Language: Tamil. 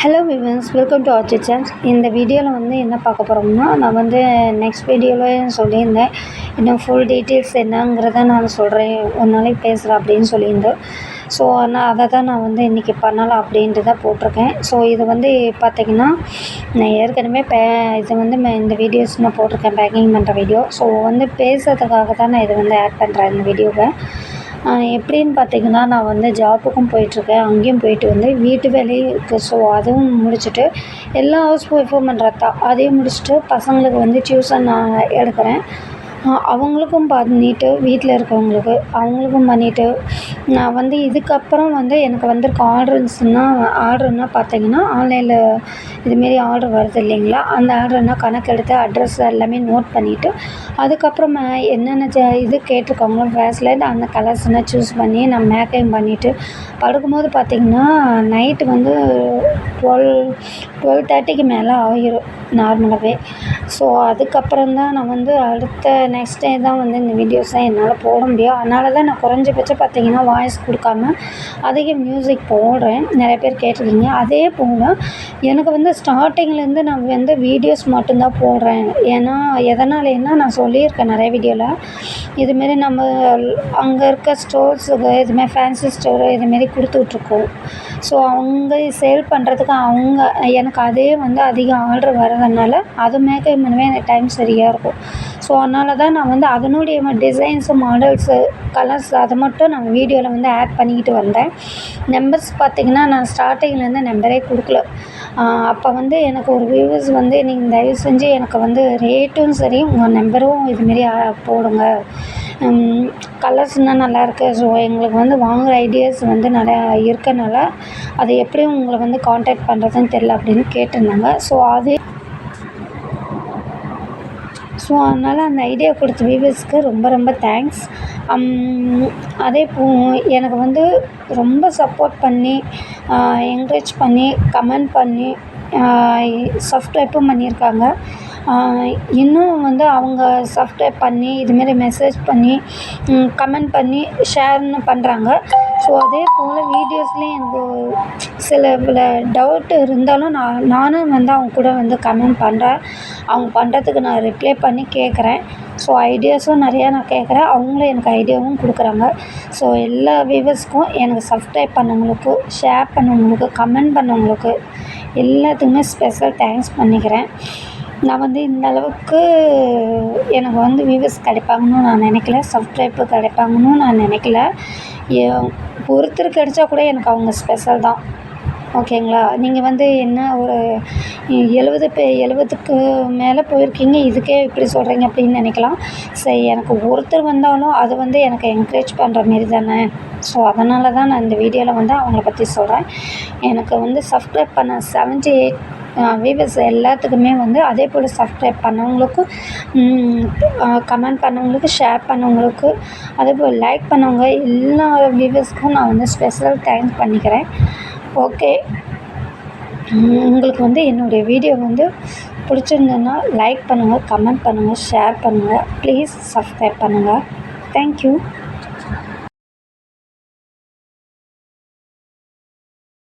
ஹலோ விவன்ஸ், வெல்கம் டு அவர் சேனல். இந்த வீடியோவில் வந்து என்ன பார்க்க போகிறோம்னா, நான் வந்து நெக்ஸ்ட் வீடியோவில் சொல்லியிருந்தேன், இன்னும் ஃபுல் டீட்டெயில்ஸ் என்னங்கிறத நான் சொல்கிறேன், ஒரு நாளைக்கு பேசுகிறேன் அப்படின்னு சொல்லியிருந்தேன். ஸோ நான் அதை தான் நான் வந்து இன்றைக்கி பண்ணலாம் அப்படின்ட்டு தான் போட்டிருக்கேன். ஸோ இது வந்து பார்த்திங்கன்னா, நான் ஏற்கனவே இது வந்து இந்த வீடியோஸ் நான் போட்டிருக்கேன், பேக்கிங் பண்ணுற வீடியோ. ஸோ வந்து பேசுகிறதுக்காக தான் நான் இதை வந்து ஆட் பண்ணுறேன் இந்த வீடியோவை. எப்படின்னு பார்த்திங்கன்னா, நான் வந்து ஜாப்புக்கும் போயிட்டுருக்கேன், அங்கேயும் போயிட்டு வந்து வீட்டு வேலையும் இருக்குது. ஸோ அதுவும் முடிச்சுட்டு எல்லா ஹவுஸ் ஒய்ஃபும் பண்ணுறது தான், அதையும் முடிச்சுட்டு பசங்களுக்கு வந்து டியூஷன் நான் எடுக்கிறேன். அவங்களுக்கும் பண்ணிவிட்டு வீட்டில் இருக்கவங்களுக்கு அவங்களுக்கும் பண்ணிவிட்டு நான் வந்து இதுக்கப்புறம் வந்து எனக்கு வந்திருக்க ஆர்டர்னால் பார்த்திங்கன்னா, ஆன்லைனில் இதுமாரி ஆர்டர் வருது இல்லைங்களா, அந்த ஆர்டர்னால் கணக்கெடுத்து அட்ரஸ் எல்லாமே நோட் பண்ணிவிட்டு அதுக்கப்புறம் என்னென்ன இது கேட்டிருக்காங்களோ ப்ராஸ்லெட் அந்த கலர்ஸ்னால் சூஸ் பண்ணி நான் மேக்கிங் பண்ணிவிட்டு படுக்கும்போது பார்த்திங்கன்னா நைட்டு வந்து 12:30க்கு மேலே ஆகிரும் நார்மலாகவே. ஸோ அதுக்கப்புறம் தான் நான் வந்து அடுத்த நெக்ஸ்ட் டே தான் வந்து இந்த வீடியோஸை என்னால் போட முடியும். அதனால தான் நான் குறைஞ்சபட்சம் பார்த்திங்கன்னா வாய்ஸ் கொடுக்காம அதிக மியூசிக் போடுறேன். நிறைய பேர் கேட்டிருக்கீங்க. அதே போல் எனக்கு வந்து ஸ்டார்டிங்லேருந்து நான் வந்து வீடியோஸ் மட்டும்தான் போடுறேன். ஏன்னா எதனாலேன்னா நான் சொல்லியிருக்கேன் நிறைய வீடியோவில், இதுமாரி நம்ம அங்கே இருக்க ஸ்டோர்ஸுக்கு இதுமாரி ஃபேன்சி ஸ்டோரு இதுமாரி கொடுத்துட்ருக்கோம். ஸோ அவங்க சேல் பண்ணுறதுக்கு எனக்கு அதே வந்து அதிக ஆர்டர் வர்றதுனால அது மேக்கப் பண்ணவே எனக்கு டைம் சரியாக இருக்கும். ஸோ அதனால தான் நான் வந்து அதனுடைய டிசைன்ஸு, மாடல்ஸு, கலர்ஸ் அதை மட்டும் நான் வீடியோவில் வந்து ஆட் பண்ணிக்கிட்டு வந்தேன். நம்பர்ஸ் பார்த்திங்கன்னா நான் ஸ்டார்டிங்லேருந்து நம்பரே கொடுக்கல. அப்போ வந்து எனக்கு ஒரு வியூவர்ஸ் வந்து, நீங்கள் தயவு செஞ்சு எனக்கு வந்து ரேட்டும் சரி உங்கள் நம்பரும் இதுமாரி போடுங்க, கலர்ஸ்னால் நல்லாயிருக்கு. ஸோ எங்களுக்கு வந்து வாங்குகிற ஐடியாஸ் வந்து நிறையா இருக்கனால அது எப்படியும் உங்களை வந்து காண்டாக்ட் பண்ணுறதுன்னு தெரில அப்படின்னு கேட்டிருந்தாங்க. ஸோ அதனால் அந்த ஐடியா கொடுத்த வியூவர்ஸ்க்கு ரொம்ப ரொம்ப தேங்க்ஸ். எனக்கு வந்து ரொம்ப சப்போர்ட் பண்ணி என்கரேஜ் பண்ணி கமெண்ட் பண்ணி சப்ஸ்கிரைப்பும் பண்ணியிருக்காங்க. இன்னும் வந்து அவங்க சப்ஸ்கிரைப் பண்ணி இதுமாரி மெசேஜ் பண்ணி கமெண்ட் பண்ணி ஷேர்னு பண்ணுறாங்க. ஸோ அதே போல் வீடியோஸ்லேயும் எனக்கு சில டவுட்டு இருந்தாலும் நானும் வந்து அவங்க கூட வந்து கமெண்ட் பண்ணுறேன். அவங்க பண்ணுறதுக்கு நான் ரிப்ளை பண்ணி கேட்குறேன். ஸோ ஐடியாஸும் நிறையா நான் கேட்குறேன், அவங்களும் எனக்கு ஐடியாவும் கொடுக்குறாங்க. ஸோ எல்லா வியூவர்ஸ்க்கும், எனக்கு சப்ஸ்கிரைப் பண்ணவங்களுக்கு, ஷேர் பண்ணவங்களுக்கு, கமெண்ட் பண்ணவங்களுக்கு எல்லாத்துக்குமே ஸ்பெஷல் தேங்க்ஸ் பண்ணிக்கிறேன். நான் வந்து இந்த அளவுக்கு எனக்கு வந்து வியூவர்ஸ் கிடைப்பாங்கன்னு நான் நினைக்கல, சப்ஸ்கிரைப்பு கிடைப்பாங்கன்னு நான் நினைக்கல. ஒருத்தர் கிடைச்சா கூட எனக்கு அவங்க ஸ்பெஷல் தான். ஓகேங்களா? நீங்கள் வந்து என்ன ஒரு 70க்கு மேலே போயிருக்கீங்க, இதுக்கே இப்படி சொல்கிறீங்க அப்படின்னு நினைக்கலாம். சரி, எனக்கு ஒருத்தர் வந்தாலும் அது வந்து எனக்கு என்கரேஜ் பண்ணுற மாரி தானே. ஸோ அதனால தான் நான் இந்த வீடியோவில் வந்து அவங்கள பற்றி சொல்கிறேன். எனக்கு வந்து சப்ஸ்கிரைப் பண்ண 78 வியூவர்ஸ் எல்லாத்துக்குமே வந்து அதே போல் சப்ஸ்கிரைப் பண்ணவங்களுக்கும், கமெண்ட் பண்ணவங்களுக்கு, ஷேர் பண்ணவங்களுக்கு, அதே போல் லைக் பண்ணவங்க எல்லா வியூவர்ஸ்க்கும் நான் வந்து ஸ்பெஷல் தேங்க்ஸ் பண்ணிக்கிறேன். ஓகே, உங்களுக்கு வந்து என்னுடைய வீடியோ வந்து பிடிச்சிருந்ததுன்னா லைக் பண்ணுங்கள், கமெண்ட் பண்ணுங்கள், ஷேர் பண்ணுங்கள், ப்ளீஸ் சப்ஸ்கிரைப் பண்ணுங்கள். தேங்க்யூ.